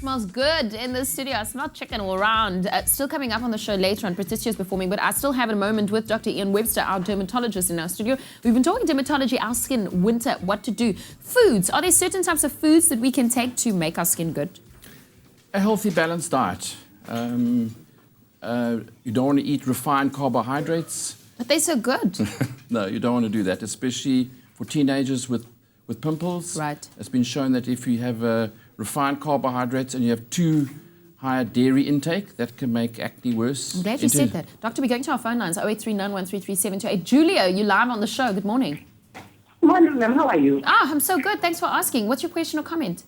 smells good in the studio. I smell chicken all around. Still coming up on the show later on, Patricia's performing, but I still have a moment with Dr. Ian Webster, our dermatologist in our studio. We've been talking dermatology, our skin, winter, what to do. Foods, are there certain types of foods that we can take to make our skin good? A healthy, balanced diet. You don't want to eat refined carbohydrates. But they're so good. No, you don't want to do that, especially for teenagers with pimples. Right. It's been shown that if you have refined carbohydrates and you have too high a dairy intake, that can make acne worse. I'm glad you said that. Doctor, we're going to our phone lines, 0839133728. Julia, you're live on the show. Good morning. Morning, ma'am. How are you? I'm so good. Thanks for asking. What's your question or comment?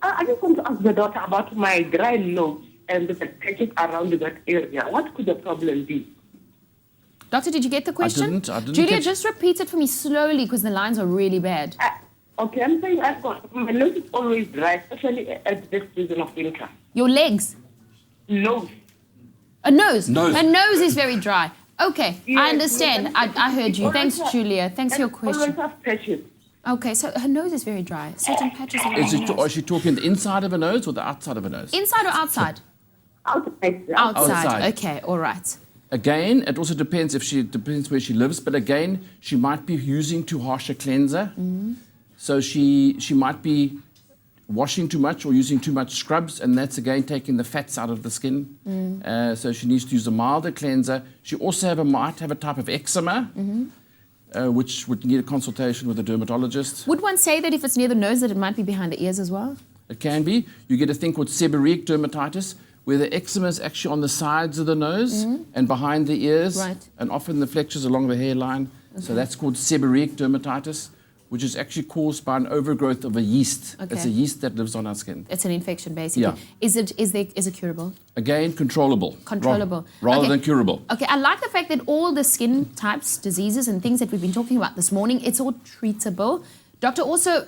I just want to ask the doctor about my dry nose and the patches around that area. What could the problem be? Doctor, did you get the question? I didn't Julia, just repeat it for me slowly because the lines are really bad. Okay, I'm saying my nose is always dry, especially at this season of winter. Your legs? Nose. A nose? Nose. Her nose is very dry. Okay, Yes, I understand. yes. I heard you. Thanks, Julia. Thanks for your question. Always have patches. Okay, so her nose is very dry. Certain patches around Is her it, nose. are she talking the inside of a nose or the outside of a nose? Inside or outside? Outside. Outside. Okay, all right. Again, it also depends depends where she lives, but again, she might be using too harsh a cleanser. So she might be washing too much or using too much scrubs, and that's again taking the fats out of the skin. So she needs to use a milder cleanser. She also might have a type of eczema, which would need a consultation with a dermatologist. Would one say that if it's near the nose that it might be behind the ears as well? It can be. You get a thing called seborrheic dermatitis, where the eczema is actually on the sides of the nose and behind the ears, Right. and often the flexures along the hairline. So that's called seborrheic dermatitis, which is actually caused by an overgrowth of a yeast. Okay. It's a yeast that lives on our skin. It's an infection, basically. Yeah. Is it curable? Again, controllable. Controllable. Rather Okay. than curable. Okay, I like the fact that all the skin types, diseases, and things that we've been talking about this morning, it's all treatable. Doctor, also,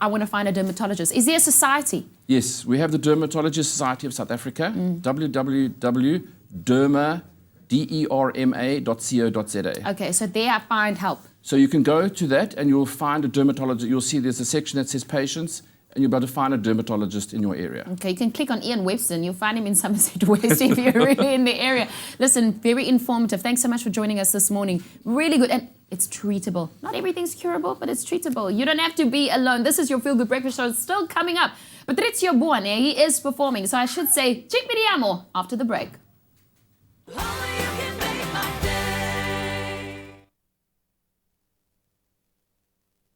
I want to find a dermatologist. Is there a society? Yes, we have the Dermatology Society of South Africa, www.derma.co.za. Okay, so there I find help. So you can go to that and you'll find a dermatologist. You'll see there's a section that says patients, and you'll be able to find a dermatologist in your area. Okay, you can click on Ian Webster and you'll find him in Somerset West if you're really in the area. Listen, very informative. Thanks so much for joining us this morning. Really good. And it's treatable. Not everything's curable, but it's treatable. You don't have to be alone. This is your Feel Good Breakfast Show. It's still coming up. Patrizio Buone, he is performing. So I should say, ci vediamo after the break.